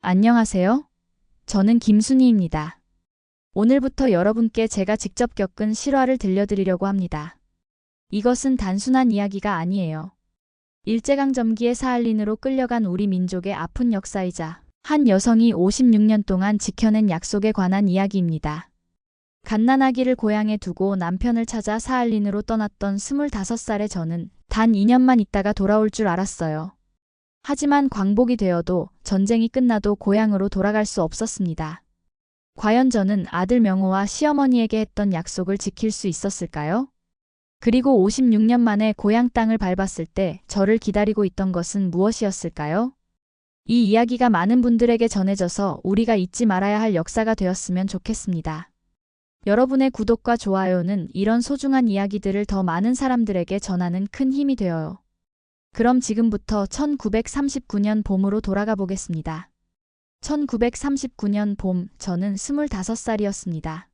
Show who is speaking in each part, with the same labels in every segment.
Speaker 1: 안녕하세요. 저는 김순희입니다. 오늘부터 여러분께 제가 직접 겪은 실화를 들려드리려고 합니다. 이것은 단순한 이야기가 아니에요. 일제강점기에 사할린으로 끌려간 우리 민족의 아픈 역사이자 한 여성이 56년 동안 지켜낸 약속에 관한 이야기입니다. 갓난아기를 고향에 두고 남편을 찾아 사할린으로 떠났던 25살의 저는 단 2년만 있다가 돌아올 줄 알았어요. 하지만 광복이 되어도 전쟁이 끝나도 고향으로 돌아갈 수 없었습니다. 과연 저는 아들 명호와 시어머니에게 했던 약속을 지킬 수 있었을까요? 그리고 56년 만에 고향 땅을 밟았을 때 저를 기다리고 있던 것은 무엇이었을까요? 이 이야기가 많은 분들에게 전해져서 우리가 잊지 말아야 할 역사가 되었으면 좋겠습니다. 여러분의 구독과 좋아요는 이런 소중한 이야기들을 더 많은 사람들에게 전하는 큰 힘이 되어요. 그럼 지금부터 1939년 봄으로 돌아가 보겠습니다. 1939년 봄, 저는 25살이었습니다.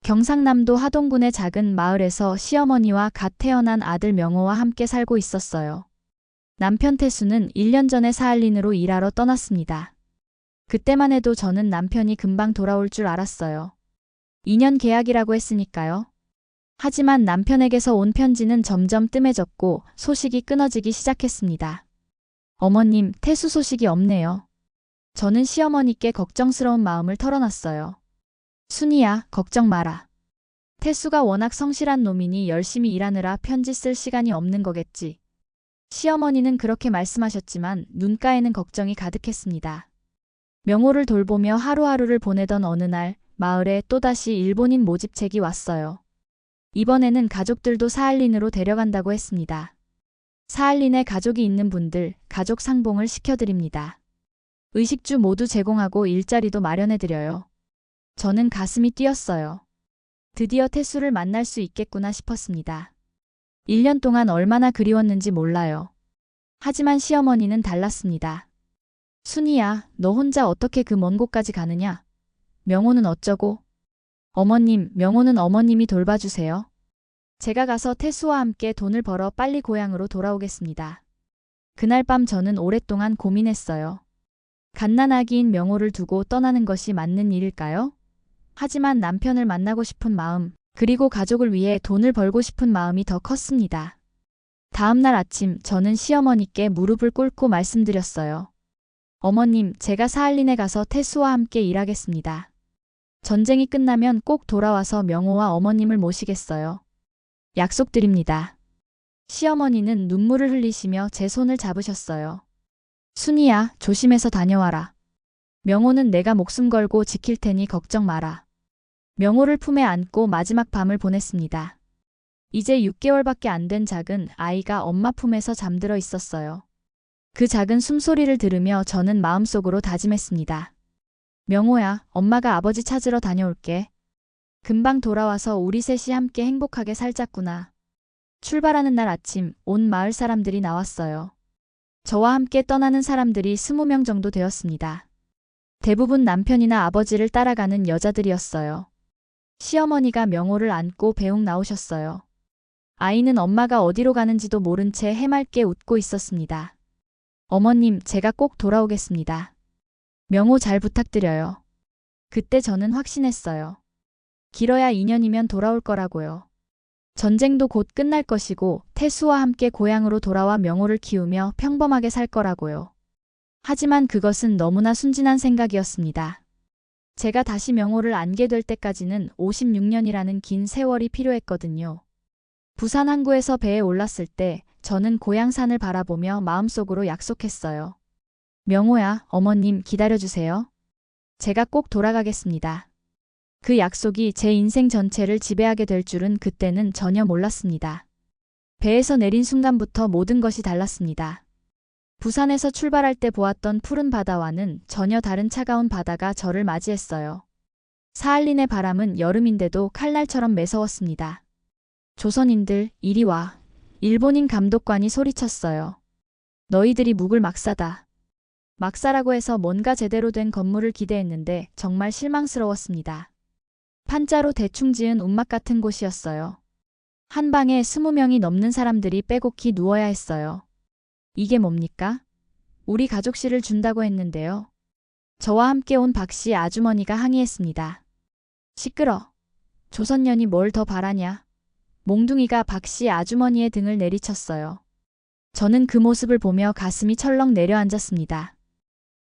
Speaker 1: 경상남도 하동군의 작은 마을에서 시어머니와 갓 태어난 아들 명호와 함께 살고 있었어요. 남편 태수는 1년 전에 사할린으로 일하러 떠났습니다. 그때만 해도 저는 남편이 금방 돌아올 줄 알았어요. 2년 계약이라고 했으니까요. 하지만 남편에게서 온 편지는 점점 뜸해졌고 소식이 끊어지기 시작했습니다. 어머님, 태수 소식이 없네요. 저는 시어머니께 걱정스러운 마음을 털어놨어요. 순이야, 걱정 마라. 태수가 워낙 성실한 놈이니 열심히 일하느라 편지 쓸 시간이 없는 거겠지. 시어머니는 그렇게 말씀하셨지만 눈가에는 걱정이 가득했습니다. 명호를 돌보며 하루하루를 보내던 어느 날 마을에 또다시 일본인 모집책이 왔어요. 이번에는 가족들도 사할린으로 데려간다고 했습니다. 사할린에 가족이 있는 분들 가족 상봉을 시켜드립니다. 의식주 모두 제공하고 일자리도 마련해드려요. 저는 가슴이 뛰었어요. 드디어 태수를 만날 수 있겠구나 싶었습니다. 1년 동안 얼마나 그리웠는지 몰라요. 하지만 시어머니는 달랐습니다. 순이야, 너 혼자 어떻게 그 먼 곳까지 가느냐? 명호는 어쩌고? 어머님, 명호는 어머님이 돌봐주세요. 제가 가서 태수와 함께 돈을 벌어 빨리 고향으로 돌아오겠습니다. 그날 밤 저는 오랫동안 고민했어요. 갓난아기인 명호를 두고 떠나는 것이 맞는 일일까요? 하지만 남편을 만나고 싶은 마음, 그리고 가족을 위해 돈을 벌고 싶은 마음이 더 컸습니다. 다음 날 아침 저는 시어머니께 무릎을 꿇고 말씀드렸어요. 어머님, 제가 사할린에 가서 태수와 함께 일하겠습니다. 전쟁이 끝나면 꼭 돌아와서 명호와 어머님을 모시겠어요. 약속드립니다. 시어머니는 눈물을 흘리시며 제 손을 잡으셨어요. 순이야, 조심해서 다녀와라. 명호는 내가 목숨 걸고 지킬 테니 걱정 마라. 명호를 품에 안고 마지막 밤을 보냈습니다. 이제 6개월밖에 안 된 작은 아이가 엄마 품에서 잠들어 있었어요. 그 작은 숨소리를 들으며 저는 마음속으로 다짐했습니다. 명호야, 엄마가 아버지 찾으러 다녀올게. 금방 돌아와서 우리 셋이 함께 행복하게 살자꾸나. 출발하는 날 아침 온 마을 사람들이 나왔어요. 저와 함께 떠나는 사람들이 20명 정도 되었습니다. 대부분 남편이나 아버지를 따라가는 여자들이었어요. 시어머니가 명호를 안고 배웅 나오셨어요. 아이는 엄마가 어디로 가는지도 모른 채 해맑게 웃고 있었습니다. 어머님, 제가 꼭 돌아오겠습니다. 명호 잘 부탁드려요. 그때 저는 확신했어요. 길어야 2년이면 돌아올 거라고요. 전쟁도 곧 끝날 것이고 태수와 함께 고향으로 돌아와 명호를 키우며 평범하게 살 거라고요. 하지만 그것은 너무나 순진한 생각이었습니다. 제가 다시 명호를 안게 될 때까지는 56년이라는 긴 세월이 필요했거든요. 부산 항구에서 배에 올랐을 때 저는 고향산을 바라보며 마음속으로 약속했어요. 명호야, 어머님 기다려주세요. 제가 꼭 돌아가겠습니다. 그 약속이 제 인생 전체를 지배하게 될 줄은 그때는 전혀 몰랐습니다. 배에서 내린 순간부터 모든 것이 달랐습니다. 부산에서 출발할 때 보았던 푸른 바다와는 전혀 다른 차가운 바다가 저를 맞이했어요. 사할린의 바람은 여름인데도 칼날처럼 매서웠습니다. 조선인들, 이리 와. 일본인 감독관이 소리쳤어요. 너희들이 묵을 막사다. 막사라고 해서 뭔가 제대로 된 건물을 기대했는데 정말 실망스러웠습니다. 판자로 대충 지은 움막 같은 곳이었어요. 한 방에 20명이 넘는 사람들이 빼곡히 누워야 했어요. 이게 뭡니까? 우리 가족실을 준다고 했는데요. 저와 함께 온 박씨 아주머니가 항의했습니다. 시끄러. 조선년이 뭘 더 바라냐. 몽둥이가 박씨 아주머니의 등을 내리쳤어요. 저는 그 모습을 보며 가슴이 철렁 내려앉았습니다.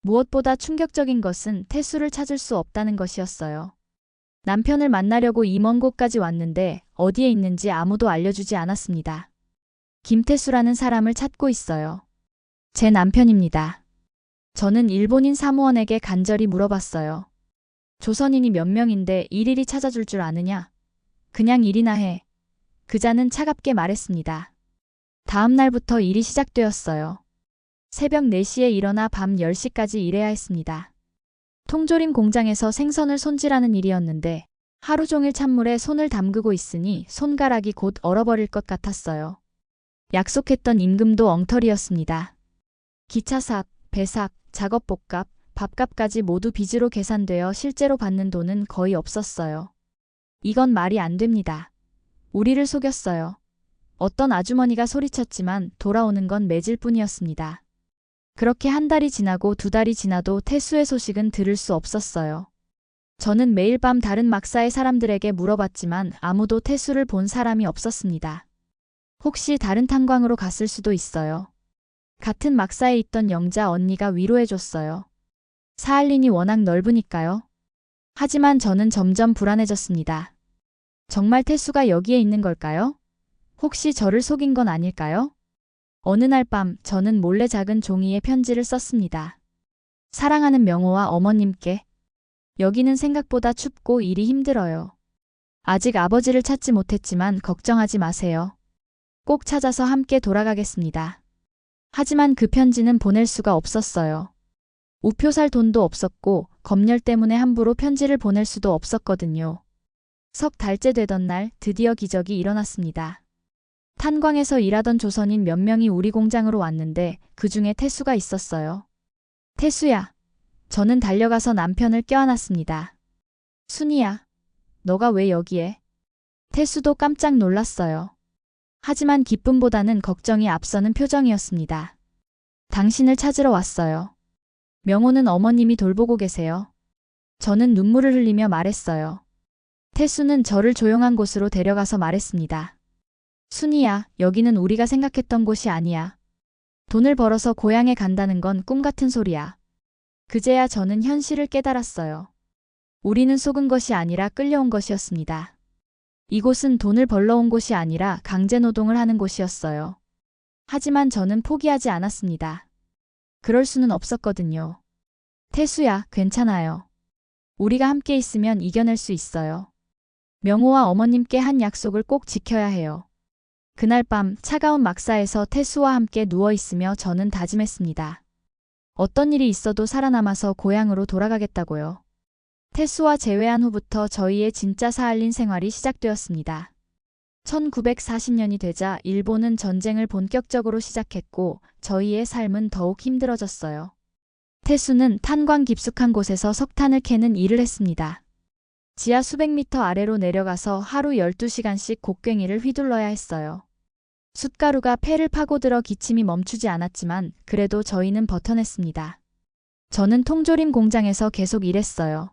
Speaker 1: 무엇보다 충격적인 것은 태수를 찾을 수 없다는 것이었어요. 남편을 만나려고 이 먼 곳까지 왔는데 어디에 있는지 아무도 알려주지 않았습니다. 김태수라는 사람을 찾고 있어요. 제 남편입니다. 저는 일본인 사무원에게 간절히 물어봤어요. 조선인이 몇 명인데 일일이 찾아줄 줄 아느냐? 그냥 일이나 해. 그자는 차갑게 말했습니다. 다음 날부터 일이 시작되었어요. 새벽 4시에 일어나 밤 10시까지 일해야 했습니다. 통조림 공장에서 생선을 손질하는 일이었는데 하루 종일 찬물에 손을 담그고 있으니 손가락이 곧 얼어버릴 것 같았어요. 약속했던 임금도 엉터리였습니다. 기차삭, 배삭, 작업복값, 밥값까지 모두 빚으로 계산되어 실제로 받는 돈은 거의 없었어요. 이건 말이 안 됩니다. 우리를 속였어요. 어떤 아주머니가 소리쳤지만 돌아오는 건 매질 뿐이었습니다. 그렇게 한 달이 지나고 2달이 지나도 태수의 소식은 들을 수 없었어요. 저는 매일 밤 다른 막사의 사람들에게 물어봤지만 아무도 태수를 본 사람이 없었습니다. 혹시 다른 탄광으로 갔을 수도 있어요. 같은 막사에 있던 영자 언니가 위로해줬어요. 사할린이 워낙 넓으니까요. 하지만 저는 점점 불안해졌습니다. 정말 태수가 여기에 있는 걸까요? 혹시 저를 속인 건 아닐까요? 어느 날 밤 저는 몰래 작은 종이에 편지를 썼습니다. 사랑하는 명호와 어머님께. 여기는 생각보다 춥고 일이 힘들어요. 아직 아버지를 찾지 못했지만 걱정하지 마세요. 꼭 찾아서 함께 돌아가겠습니다. 하지만 그 편지는 보낼 수가 없었어요. 우표 살 돈도 없었고 검열 때문에 함부로 편지를 보낼 수도 없었거든요. 석 달째 되던 날 드디어 기적이 일어났습니다. 탄광에서 일하던 조선인 몇 명이 우리 공장으로 왔는데 그 중에 태수가 있었어요. 태수야. 저는 달려가서 남편을 껴안았습니다. 순이야. 너가 왜 여기에? 태수도 깜짝 놀랐어요. 하지만 기쁨보다는 걱정이 앞서는 표정이었습니다. 당신을 찾으러 왔어요. 명호는 어머님이 돌보고 계세요. 저는 눈물을 흘리며 말했어요. 태수는 저를 조용한 곳으로 데려가서 말했습니다. 순이야, 여기는 우리가 생각했던 곳이 아니야. 돈을 벌어서 고향에 간다는 건 꿈 같은 소리야. 그제야 저는 현실을 깨달았어요. 우리는 속은 것이 아니라 끌려온 것이었습니다. 이곳은 돈을 벌러 온 곳이 아니라 강제노동을 하는 곳이었어요. 하지만 저는 포기하지 않았습니다. 그럴 수는 없었거든요. 태수야, 괜찮아요. 우리가 함께 있으면 이겨낼 수 있어요. 명호와 어머님께 한 약속을 꼭 지켜야 해요. 그날 밤 차가운 막사에서 태수와 함께 누워있으며 저는 다짐했습니다. 어떤 일이 있어도 살아남아서 고향으로 돌아가겠다고요. 태수와 재회한 후부터 저희의 진짜 사할린 생활이 시작되었습니다. 1940년이 되자 일본은 전쟁을 본격적으로 시작했고 저희의 삶은 더욱 힘들어졌어요. 태수는 탄광 깊숙한 곳에서 석탄을 캐는 일을 했습니다. 지하 수백 미터 아래로 내려가서 하루 12시간씩 곡괭이를 휘둘러야 했어요. 숯가루가 폐를 파고들어 기침이 멈추지 않았지만 그래도 저희는 버텨냈습니다. 저는 통조림 공장에서 계속 일했어요.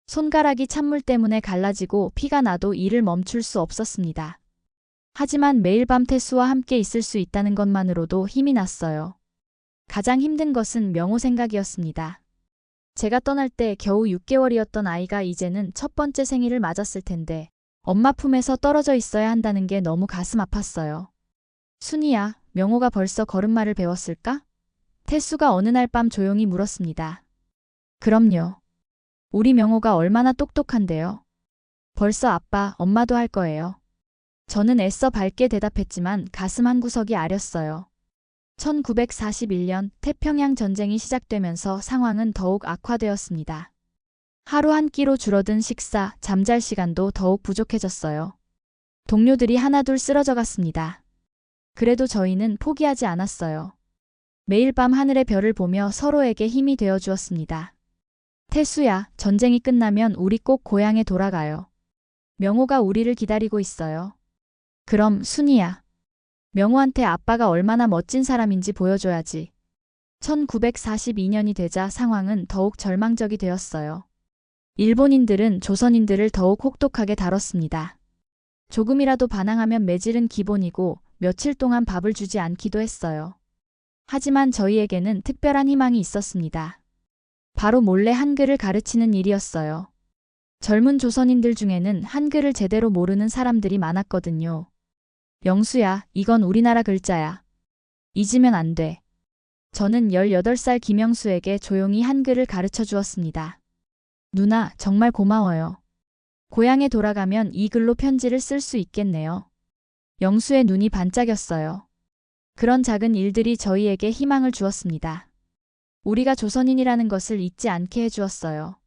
Speaker 1: 손가락이 찬물 때문에 갈라지고 피가 나도 일을 멈출 수 없었습니다. 하지만 매일 밤 태수와 함께 있을 수 있다는 것만으로도 힘이 났어요. 가장 힘든 것은 명호 생각이었습니다. 제가 떠날 때 겨우 6개월이었던 아이가 이제는 첫 번째 생일을 맞았을 텐데 엄마 품에서 떨어져 있어야 한다는 게 너무 가슴 아팠어요. 순이야, 명호가 벌써 걸음마를 배웠을까? 태수가 어느 날 밤 조용히 물었습니다. 그럼요. 우리 명호가 얼마나 똑똑한데요. 벌써 아빠, 엄마도 할 거예요. 저는 애써 밝게 대답했지만 가슴 한구석이 아렸어요. 1941년 태평양 전쟁이 시작되면서 상황은 더욱 악화되었습니다. 하루 한 끼로 줄어든 식사, 잠잘 시간도 더욱 부족해졌어요. 동료들이 하나둘 쓰러져 갔습니다. 그래도 저희는 포기하지 않았어요. 매일 밤 하늘의 별을 보며 서로에게 힘이 되어 주었습니다. 태수야, 전쟁이 끝나면 우리 꼭 고향에 돌아가요. 명호가 우리를 기다리고 있어요. 그럼 순이야. 명호한테 아빠가 얼마나 멋진 사람인지 보여줘야지. 1942년이 되자 상황은 더욱 절망적이 되었어요. 일본인들은 조선인들을 더욱 혹독하게 다뤘습니다. 조금이라도 반항하면 매질은 기본이고 며칠 동안 밥을 주지 않기도 했어요. 하지만 저희에게는 특별한 희망이 있었습니다. 바로 몰래 한글을 가르치는 일이었어요. 젊은 조선인들 중에는 한글을 제대로 모르는 사람들이 많았거든요. 영수야, 이건 우리나라 글자야. 잊으면 안 돼. 저는 18살 김영수에게 조용히 한글을 가르쳐 주었습니다. 누나, 정말 고마워요. 고향에 돌아가면 이 글로 편지를 쓸 수 있겠네요. 영수의 눈이 반짝였어요. 그런 작은 일들이 저희에게 희망을 주었습니다. 우리가 조선인이라는 것을 잊지 않게 해주었어요.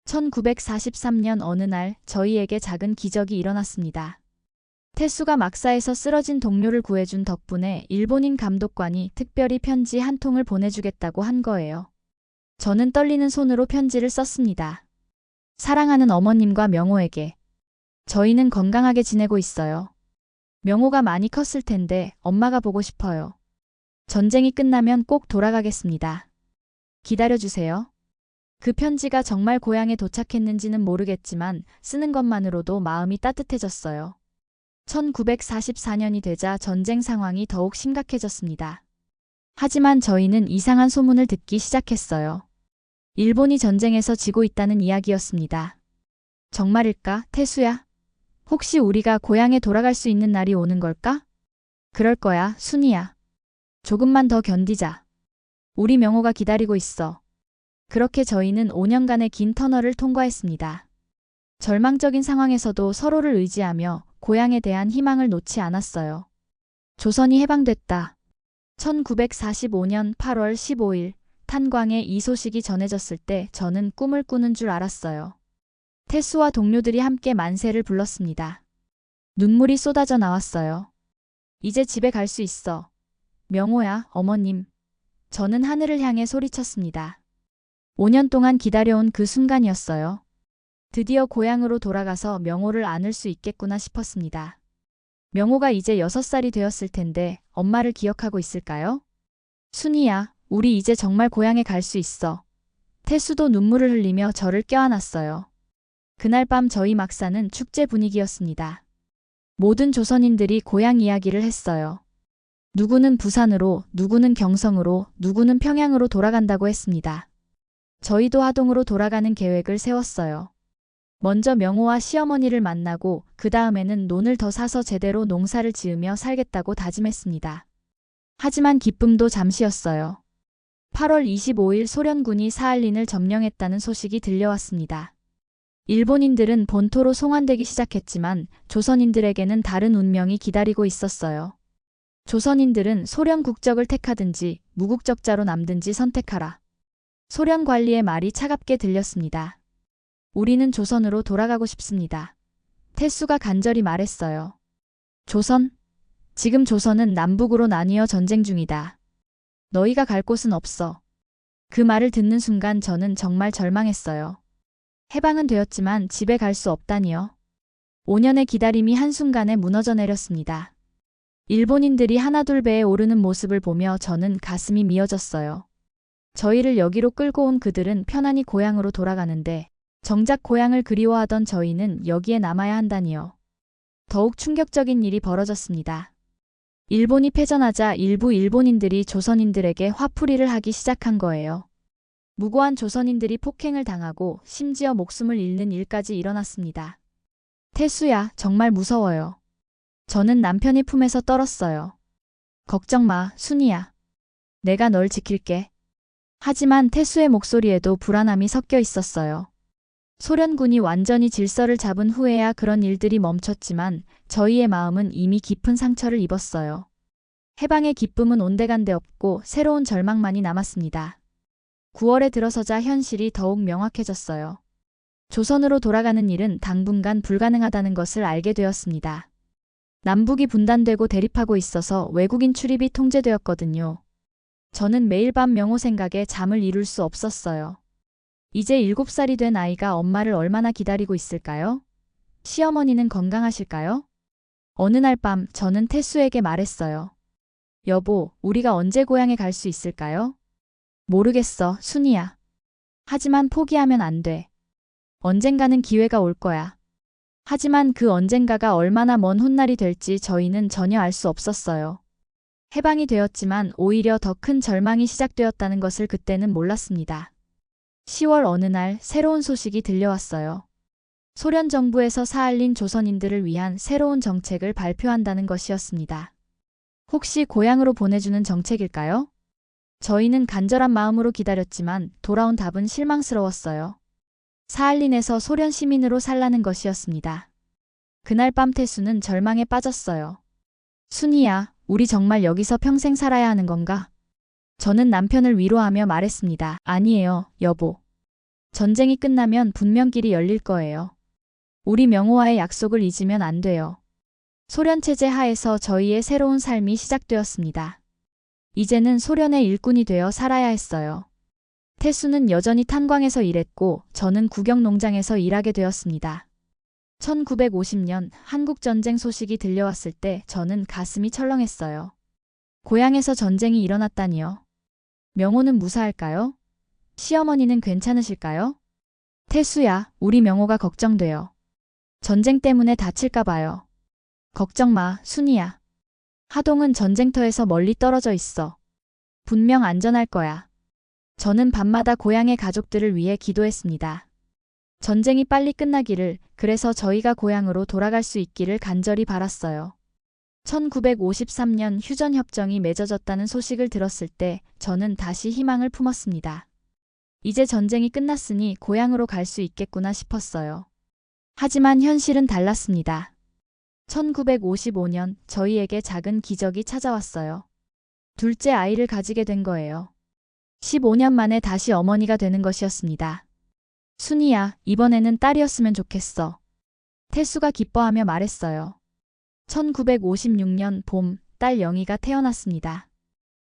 Speaker 1: 1943년 어느 날 저희에게 작은 기적이 일어났습니다. 태수가 막사에서 쓰러진 동료를 구해준 덕분에 일본인 감독관이 특별히 편지 한 통을 보내주겠다고 한 거예요. 저는 떨리는 손으로 편지를 썼습니다. 사랑하는 어머님과 명호에게. 저희는 건강하게 지내고 있어요. 명호가 많이 컸을 텐데 엄마가 보고 싶어요. 전쟁이 끝나면 꼭 돌아가겠습니다. 기다려주세요. 그 편지가 정말 고향에 도착했는지는 모르겠지만 쓰는 것만으로도 마음이 따뜻해졌어요. 1944년이 되자 전쟁 상황이 더욱 심각해졌습니다. 하지만 저희는 이상한 소문을 듣기 시작했어요. 일본이 전쟁에서 지고 있다는 이야기였습니다. 정말일까, 태수야? 혹시 우리가 고향에 돌아갈 수 있는 날이 오는 걸까? 그럴 거야, 순이야. 조금만 더 견디자. 우리 명호가 기다리고 있어. 그렇게 저희는 5년간의 긴 터널을 통과했습니다. 절망적인 상황에서도 서로를 의지하며 고향에 대한 희망을 놓지 않았어요. 조선이 해방됐다. 1945년 8월 15일 탄광에 이 소식이 전해졌을 때 저는 꿈을 꾸는 줄 알았어요. 태수와 동료들이 함께 만세를 불렀습니다. 눈물이 쏟아져 나왔어요. 이제 집에 갈 수 있어. 명호야, 어머님. 저는 하늘을 향해 소리쳤습니다. 5년 동안 기다려온 그 순간이었어요. 드디어 고향으로 돌아가서 명호를 안을 수 있겠구나 싶었습니다. 명호가 이제 6살이 되었을 텐데 엄마를 기억하고 있을까요? 순이야, 우리 이제 정말 고향에 갈 수 있어. 태수도 눈물을 흘리며 저를 껴안았어요. 그날 밤 저희 막사는 축제 분위기였습니다. 모든 조선인들이 고향 이야기를 했어요. 누구는 부산으로, 누구는 경성으로, 누구는 평양으로 돌아간다고 했습니다. 저희도 하동으로 돌아가는 계획을 세웠어요. 먼저 명호와 시어머니를 만나고 그 다음에는 논을 더 사서 제대로 농사를 지으며 살겠다고 다짐했습니다. 하지만 기쁨도 잠시였어요. 8월 25일 소련군이 사할린을 점령했다는 소식이 들려왔습니다. 일본인들은 본토로 송환되기 시작했지만 조선인들에게는 다른 운명이 기다리고 있었어요. 조선인들은 소련 국적을 택하든지 무국적자로 남든지 선택하라. 소련 관리의 말이 차갑게 들렸습니다. 우리는 조선으로 돌아가고 싶습니다. 태수가 간절히 말했어요. 조선? 지금 조선은 남북으로 나뉘어 전쟁 중이다. 너희가 갈 곳은 없어. 그 말을 듣는 순간 저는 정말 절망했어요. 해방은 되었지만 집에 갈 수 없다니요. 5년의 기다림이 한순간에 무너져 내렸습니다. 일본인들이 하나둘 배에 오르는 모습을 보며 저는 가슴이 미어졌어요. 저희를 여기로 끌고 온 그들은 편안히 고향으로 돌아가는데 정작 고향을 그리워하던 저희는 여기에 남아야 한다니요. 더욱 충격적인 일이 벌어졌습니다. 일본이 패전하자 일부 일본인들이 조선인들에게 화풀이를 하기 시작한 거예요. 무고한 조선인들이 폭행을 당하고 심지어 목숨을 잃는 일까지 일어났습니다. 태수야, 정말 무서워요. 저는 남편의 품에서 떨었어요. 걱정 마, 순이야. 내가 널 지킬게. 하지만 태수의 목소리에도 불안함이 섞여 있었어요. 소련군이 완전히 질서를 잡은 후에야 그런 일들이 멈췄지만 저희의 마음은 이미 깊은 상처를 입었어요. 해방의 기쁨은 온데간데 없고 새로운 절망만이 남았습니다. 9월에 들어서자 현실이 더욱 명확해졌어요. 조선으로 돌아가는 일은 당분간 불가능하다는 것을 알게 되었습니다. 남북이 분단되고 대립하고 있어서 외국인 출입이 통제되었거든요. 저는 매일 밤 명호 생각에 잠을 이룰 수 없었어요. 이제 7살이 된 아이가 엄마를 얼마나 기다리고 있을까요? 시어머니는 건강하실까요? 어느 날 밤 저는 태수에게 말했어요. 여보, 우리가 언제 고향에 갈 수 있을까요? 모르겠어, 순이야. 하지만 포기하면 안 돼. 언젠가는 기회가 올 거야. 하지만 그 언젠가가 얼마나 먼 훗날이 될지 저희는 전혀 알 수 없었어요. 해방이 되었지만 오히려 더 큰 절망이 시작되었다는 것을 그때는 몰랐습니다. 10월 어느 날 새로운 소식이 들려왔어요. 소련 정부에서 사할린 조선인들을 위한 새로운 정책을 발표한다는 것이었습니다. 혹시 고향으로 보내주는 정책일까요? 저희는 간절한 마음으로 기다렸지만 돌아온 답은 실망스러웠어요. 사할린에서 소련 시민으로 살라는 것이었습니다. 그날 밤 태수는 절망에 빠졌어요. 순이야, 우리 정말 여기서 평생 살아야 하는 건가? 저는 남편을 위로하며 말했습니다. 아니에요, 여보. 전쟁이 끝나면 분명 길이 열릴 거예요. 우리 명호와의 약속을 잊으면 안 돼요. 소련 체제 하에서 저희의 새로운 삶이 시작되었습니다. 이제는 소련의 일꾼이 되어 살아야 했어요. 태수는 여전히 탄광에서 일했고 저는 국영농장에서 일하게 되었습니다. 1950년 한국전쟁 소식이 들려왔을 때 저는 가슴이 철렁했어요. 고향에서 전쟁이 일어났다니요. 명호는 무사할까요? 시어머니는 괜찮으실까요? 태수야, 우리 명호가 걱정돼요. 전쟁 때문에 다칠까 봐요. 걱정 마, 순이야. 하동은 전쟁터에서 멀리 떨어져 있어. 분명 안전할 거야. 저는 밤마다 고향의 가족들을 위해 기도했습니다. 전쟁이 빨리 끝나기를, 그래서 저희가 고향으로 돌아갈 수 있기를 간절히 바랐어요. 1953년 휴전협정이 맺어졌다는 소식을 들었을 때 저는 다시 희망을 품었습니다. 이제 전쟁이 끝났으니 고향으로 갈 수 있겠구나 싶었어요. 하지만 현실은 달랐습니다. 1955년 저희에게 작은 기적이 찾아왔어요. 둘째 아이를 가지게 된 거예요. 15년 만에 다시 어머니가 되는 것이었습니다. 순이야, 이번에는 딸이었으면 좋겠어. 태수가 기뻐하며 말했어요. 1956년 봄, 딸 영희가 태어났습니다.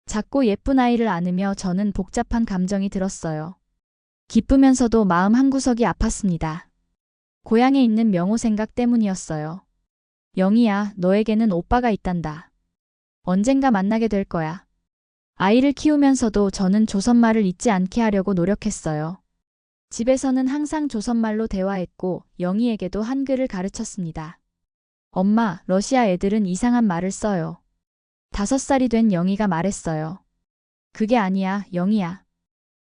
Speaker 1: 작고 예쁜 아이를 안으며 저는 복잡한 감정이 들었어요. 기쁘면서도 마음 한구석이 아팠습니다. 고향에 있는 명호 생각 때문이었어요. 영희야, 너에게는 오빠가 있단다. 언젠가 만나게 될 거야. 아이를 키우면서도 저는 조선말을 잊지 않게 하려고 노력했어요. 집에서는 항상 조선말로 대화했고 영희에게도 한글을 가르쳤습니다. 엄마, 러시아 애들은 이상한 말을 써요. 5살이 된 영희가 말했어요. 그게 아니야, 영희야.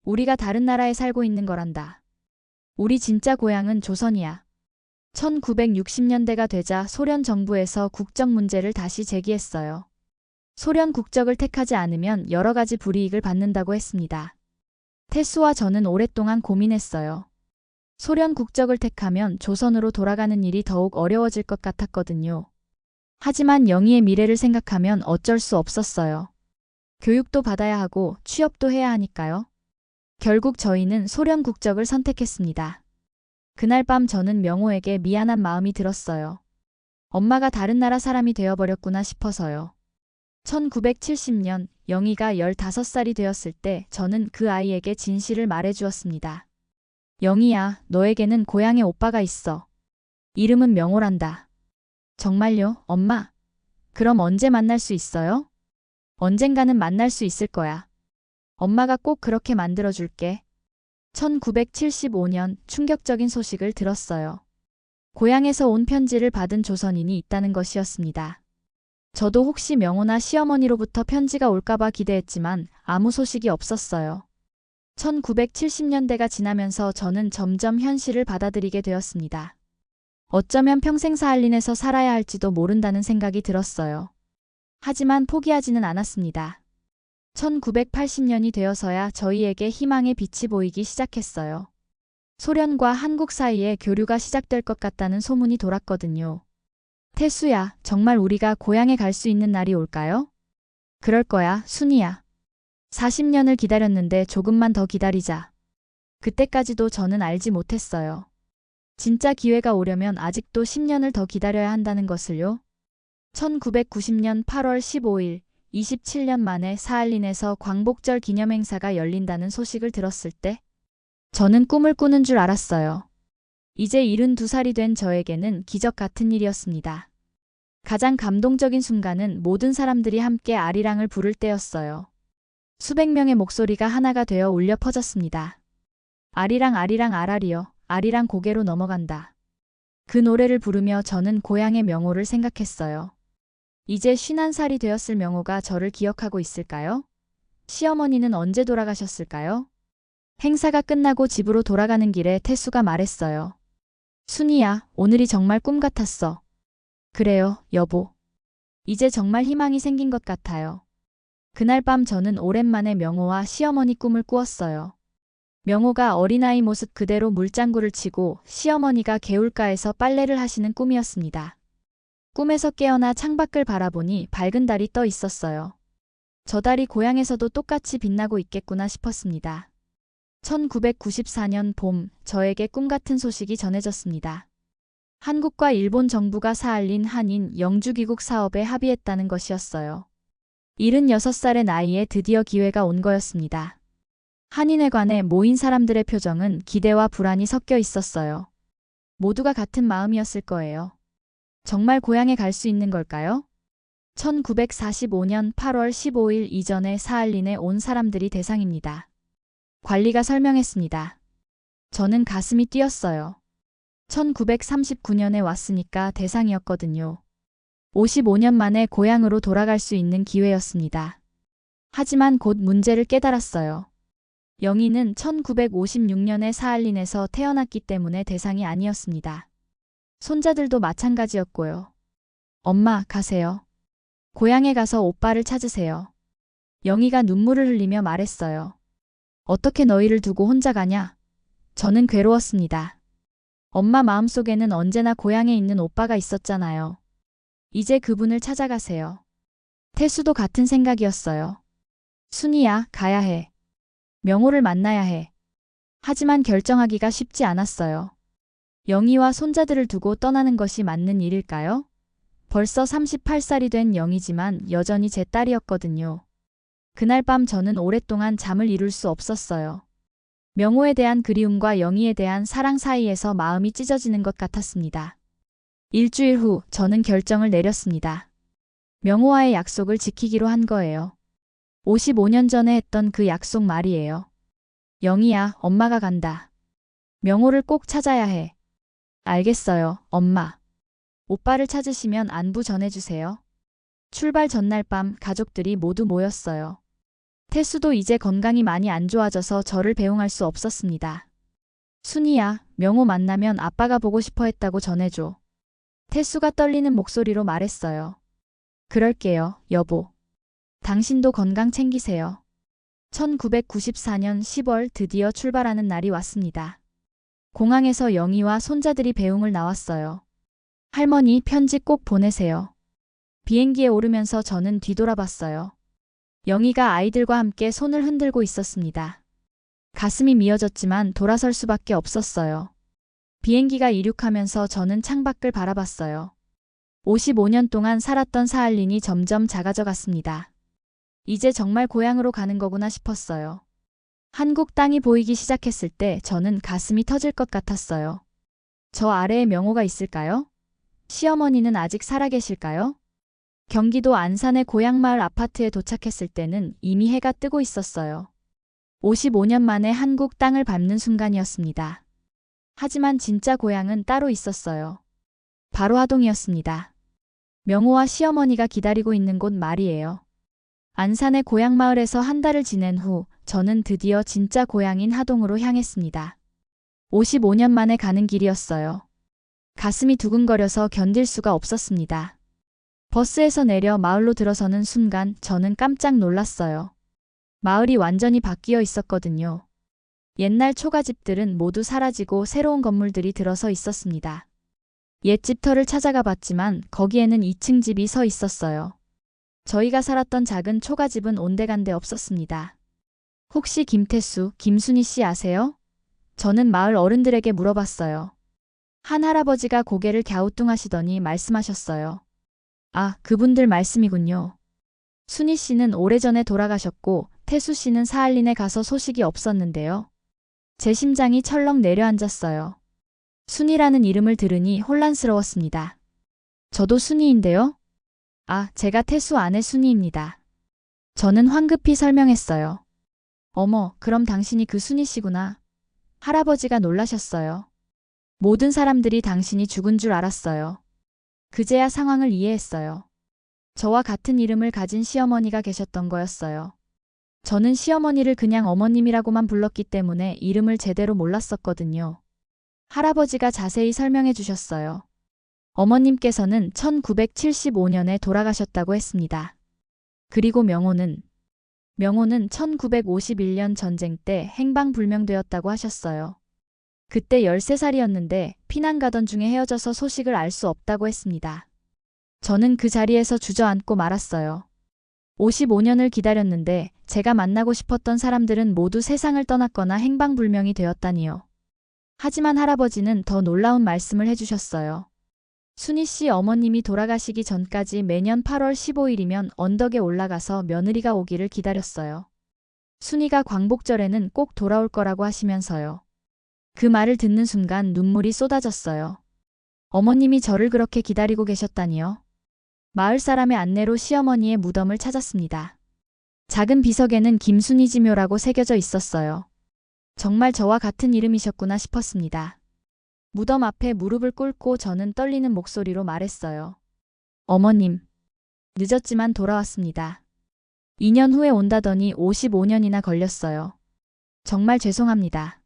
Speaker 1: 우리가 다른 나라에 살고 있는 거란다. 우리 진짜 고향은 조선이야. 1960년대가 되자 소련 정부에서 국적 문제를 다시 제기했어요. 소련 국적을 택하지 않으면 여러 가지 불이익을 받는다고 했습니다. 태수와 저는 오랫동안 고민했어요. 소련 국적을 택하면 조선으로 돌아가는 일이 더욱 어려워질 것 같았거든요. 하지만 영희의 미래를 생각하면 어쩔 수 없었어요. 교육도 받아야 하고 취업도 해야 하니까요. 결국 저희는 소련 국적을 선택했습니다. 그날 밤 저는 명호에게 미안한 마음이 들었어요. 엄마가 다른 나라 사람이 되어버렸구나 싶어서요. 1970년 영희가 15살이 되었을 때 저는 그 아이에게 진실을 말해주었습니다. 영희야, 너에게는 고향에 오빠가 있어. 이름은 명호란다. 정말요, 엄마? 그럼 언제 만날 수 있어요? 언젠가는 만날 수 있을 거야. 엄마가 꼭 그렇게 만들어줄게. 1975년 충격적인 소식을 들었어요. 고향에서 온 편지를 받은 조선인이 있다는 것이었습니다. 저도 혹시 명호나 시어머니로부터 편지가 올까봐 기대했지만 아무 소식이 없었어요. 1970년대가 지나면서 저는 점점 현실을 받아들이게 되었습니다. 어쩌면 평생 사할린에서 살아야 할지도 모른다는 생각이 들었어요. 하지만 포기하지는 않았습니다. 1980년이 되어서야 저희에게 희망의 빛이 보이기 시작했어요. 소련과 한국 사이에 교류가 시작될 것 같다는 소문이 돌았거든요. 태수야, 정말 우리가 고향에 갈 수 있는 날이 올까요? 그럴 거야, 순이야. 40년을 기다렸는데 조금만 더 기다리자. 그때까지도 저는 알지 못했어요. 진짜 기회가 오려면 아직도 10년을 더 기다려야 한다는 것을요. 1990년 8월 15일, 27년 만에 사할린에서 광복절 기념행사가 열린다는 소식을 들었을 때 저는 꿈을 꾸는 줄 알았어요. 이제 72살이 된 저에게는 기적 같은 일이었습니다. 가장 감동적인 순간은 모든 사람들이 함께 아리랑을 부를 때였어요. 수백 명의 목소리가 하나가 되어 울려 퍼졌습니다. 아리랑 아리랑 아라리여, 아리랑 고개로 넘어간다. 그 노래를 부르며 저는 고향의 명호를 생각했어요. 이제 51살이 되었을 명호가 저를 기억하고 있을까요? 시어머니는 언제 돌아가셨을까요? 행사가 끝나고 집으로 돌아가는 길에 태수가 말했어요. 순이야, 오늘이 정말 꿈 같았어. 그래요, 여보. 이제 정말 희망이 생긴 것 같아요. 그날 밤 저는 오랜만에 명호와 시어머니 꿈을 꾸었어요. 명호가 어린아이 모습 그대로 물장구를 치고 시어머니가 개울가에서 빨래를 하시는 꿈이었습니다. 꿈에서 깨어나 창밖을 바라보니 밝은 달이 떠 있었어요. 저 달이 고향에서도 똑같이 빛나고 있겠구나 싶었습니다. 1994년 봄, 저에게 꿈같은 소식이 전해졌습니다. 한국과 일본 정부가 사할린 한인 영주귀국 사업에 합의했다는 것이었어요. 76살의 나이에 드디어 기회가 온 거였습니다. 한인회관에 모인 사람들의 표정은 기대와 불안이 섞여 있었어요. 모두가 같은 마음이었을 거예요. 정말 고향에 갈 수 있는 걸까요? 1945년 8월 15일 이전에 사할린에 온 사람들이 대상입니다. 관리가 설명했습니다. 저는 가슴이 뛰었어요. 1939년에 왔으니까 대상이었거든요. 55년 만에 고향으로 돌아갈 수 있는 기회였습니다. 하지만 곧 문제를 깨달았어요. 영희는 1956년에 사할린에서 태어났기 때문에 대상이 아니었습니다. 손자들도 마찬가지였고요. 엄마, 가세요. 고향에 가서 오빠를 찾으세요. 영희가 눈물을 흘리며 말했어요. 어떻게 너희를 두고 혼자 가냐? 저는 괴로웠습니다. 엄마 마음속에는 언제나 고향에 있는 오빠가 있었잖아요. 이제 그분을 찾아가세요. 태수도 같은 생각이었어요. 순이야, 가야 해. 명호를 만나야 해. 하지만 결정하기가 쉽지 않았어요. 영희와 손자들을 두고 떠나는 것이 맞는 일일까요? 벌써 38살이 된 영희지만 여전히 제 딸이었거든요. 그날 밤 저는 오랫동안 잠을 이룰 수 없었어요. 명호에 대한 그리움과 영희에 대한 사랑 사이에서 마음이 찢어지는 것 같았습니다. 일주일 후 저는 결정을 내렸습니다. 명호와의 약속을 지키기로 한 거예요. 55년 전에 했던 그 약속 말이에요. 영희야, 엄마가 간다. 명호를 꼭 찾아야 해. 알겠어요, 엄마. 오빠를 찾으시면 안부 전해주세요. 출발 전날 밤 가족들이 모두 모였어요. 태수도 이제 건강이 많이 안 좋아져서 저를 배웅할 수 없었습니다. 순이야, 명호 만나면 아빠가 보고 싶어 했다고 전해줘. 태수가 떨리는 목소리로 말했어요. 그럴게요, 여보. 당신도 건강 챙기세요. 1994년 10월 드디어 출발하는 날이 왔습니다. 공항에서 영희와 손자들이 배웅을 나왔어요. 할머니, 편지 꼭 보내세요. 비행기에 오르면서 저는 뒤돌아봤어요. 영희가 아이들과 함께 손을 흔들고 있었습니다. 가슴이 미어졌지만 돌아설 수밖에 없었어요. 비행기가 이륙하면서 저는 창밖을 바라봤어요. 55년 동안 살았던 사할린이 점점 작아져 갔습니다. 이제 정말 고향으로 가는 거구나 싶었어요. 한국 땅이 보이기 시작했을 때 저는 가슴이 터질 것 같았어요. 저 아래에 명호가 있을까요? 시어머니는 아직 살아계실까요? 경기도 안산의 고향마을 아파트에 도착했을 때는 이미 해가 뜨고 있었어요. 55년 만에 한국 땅을 밟는 순간이었습니다. 하지만 진짜 고향은 따로 있었어요. 바로 하동이었습니다. 명호와 시어머니가 기다리고 있는 곳 말이에요. 안산의 고향마을에서 한 달을 지낸 후 저는 드디어 진짜 고향인 하동으로 향했습니다. 55년 만에 가는 길이었어요. 가슴이 두근거려서 견딜 수가 없었습니다. 버스에서 내려 마을로 들어서는 순간 저는 깜짝 놀랐어요. 마을이 완전히 바뀌어 있었거든요. 옛날 초가집들은 모두 사라지고 새로운 건물들이 들어서 있었습니다. 옛 집터를 찾아가 봤지만 거기에는 2층 집이 서 있었어요. 저희가 살았던 작은 초가집은 온데간데 없었습니다. 혹시 김태수, 김순희 씨 아세요? 저는 마을 어른들에게 물어봤어요. 한 할아버지가 고개를 갸우뚱하시더니 말씀하셨어요. 아, 그분들 말씀이군요. 순희 씨는 오래전에 돌아가셨고 태수 씨는 사할린에 가서 소식이 없었는데요. 제 심장이 철렁 내려앉았어요. 순희라는 이름을 들으니 혼란스러웠습니다. 저도 순희인데요? 아, 제가 태수 아내 순희입니다. 저는 황급히 설명했어요. 어머, 그럼 당신이 그 순희 씨구나. 할아버지가 놀라셨어요. 모든 사람들이 당신이 죽은 줄 알았어요. 그제야 상황을 이해했어요. 저와 같은 이름을 가진 시어머니가 계셨던 거였어요. 저는 시어머니를 그냥 어머님이라고만 불렀기 때문에 이름을 제대로 몰랐었거든요. 할아버지가 자세히 설명해 주셨어요. 어머님께서는 1975년에 돌아가셨다고 했습니다. 그리고 명호는 1951년 전쟁 때 행방불명되었다고 하셨어요. 그때 13살이었는데 피난 가던 중에 헤어져서 소식을 알 수 없다고 했습니다. 저는 그 자리에서 주저앉고 말았어요. 55년을 기다렸는데 제가 만나고 싶었던 사람들은 모두 세상을 떠났거나 행방불명이 되었다니요. 하지만 할아버지는 더 놀라운 말씀을 해주셨어요. 순희 씨 어머님이 돌아가시기 전까지 매년 8월 15일이면 언덕에 올라가서 며느리가 오기를 기다렸어요. 순희가 광복절에는 꼭 돌아올 거라고 하시면서요. 그 말을 듣는 순간 눈물이 쏟아졌어요. 어머님이 저를 그렇게 기다리고 계셨다니요. 마을 사람의 안내로 시어머니의 무덤을 찾았습니다. 작은 비석에는 김순희 지묘라고 새겨져 있었어요. 정말 저와 같은 이름이셨구나 싶었습니다. 무덤 앞에 무릎을 꿇고 저는 떨리는 목소리로 말했어요. 어머님, 늦었지만 돌아왔습니다. 2년 후에 온다더니 55년이나 걸렸어요. 정말 죄송합니다.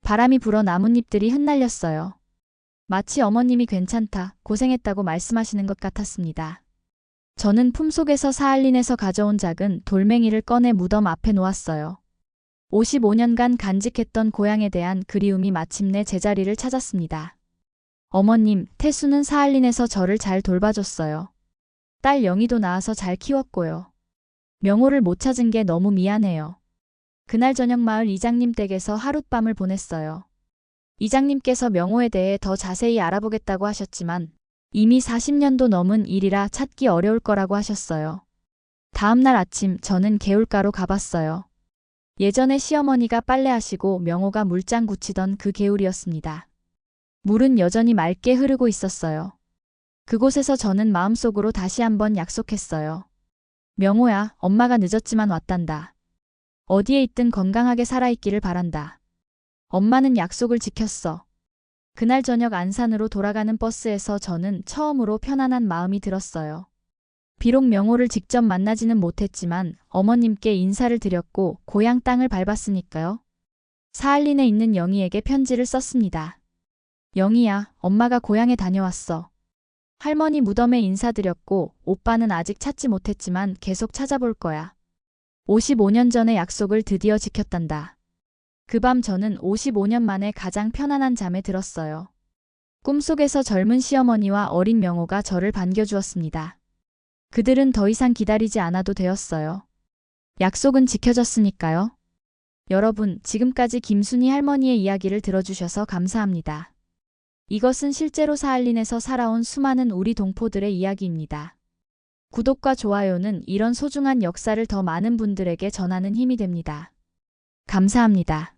Speaker 1: 바람이 불어 나뭇잎들이 흩날렸어요. 마치 어머님이 괜찮다, 고생했다고 말씀하시는 것 같았습니다. 저는 품속에서 사할린에서 가져온 작은 돌멩이를 꺼내 무덤 앞에 놓았어요. 55년간 간직했던 고향에 대한 그리움이 마침내 제자리를 찾았습니다. 어머님, 태수는 사할린에서 저를 잘 돌봐줬어요. 딸 영희도 낳아서 잘 키웠고요. 명호를 못 찾은 게 너무 미안해요. 그날 저녁 마을 이장님 댁에서 하룻밤을 보냈어요. 이장님께서 명호에 대해 더 자세히 알아보겠다고 하셨지만 이미 40년도 넘은 일이라 찾기 어려울 거라고 하셨어요. 다음 날 아침 저는 개울가로 가봤어요. 예전에 시어머니가 빨래하시고 명호가 물장 굳히던 그 개울이었습니다. 물은 여전히 맑게 흐르고 있었어요. 그곳에서 저는 마음속으로 다시 한번 약속했어요. 명호야, 엄마가 늦었지만 왔단다. 어디에 있든 건강하게 살아있기를 바란다. 엄마는 약속을 지켰어. 그날 저녁 안산으로 돌아가는 버스에서 저는 처음으로 편안한 마음이 들었어요. 비록 명호를 직접 만나지는 못했지만 어머님께 인사를 드렸고 고향 땅을 밟았으니까요. 사할린에 있는 영희에게 편지를 썼습니다. 영희야, 엄마가 고향에 다녀왔어. 할머니 무덤에 인사드렸고 오빠는 아직 찾지 못했지만 계속 찾아볼 거야. 55년 전의 약속을 드디어 지켰단다. 그 밤 저는 55년 만에 가장 편안한 잠에 들었어요. 꿈속에서 젊은 시어머니와 어린 명호가 저를 반겨주었습니다. 그들은 더 이상 기다리지 않아도 되었어요. 약속은 지켜졌으니까요. 여러분, 지금까지 김순희 할머니의 이야기를 들어주셔서 감사합니다. 이것은 실제로 사할린에서 살아온 수많은 우리 동포들의 이야기입니다. 구독과 좋아요는 이런 소중한 역사를 더 많은 분들에게 전하는 힘이 됩니다. 감사합니다.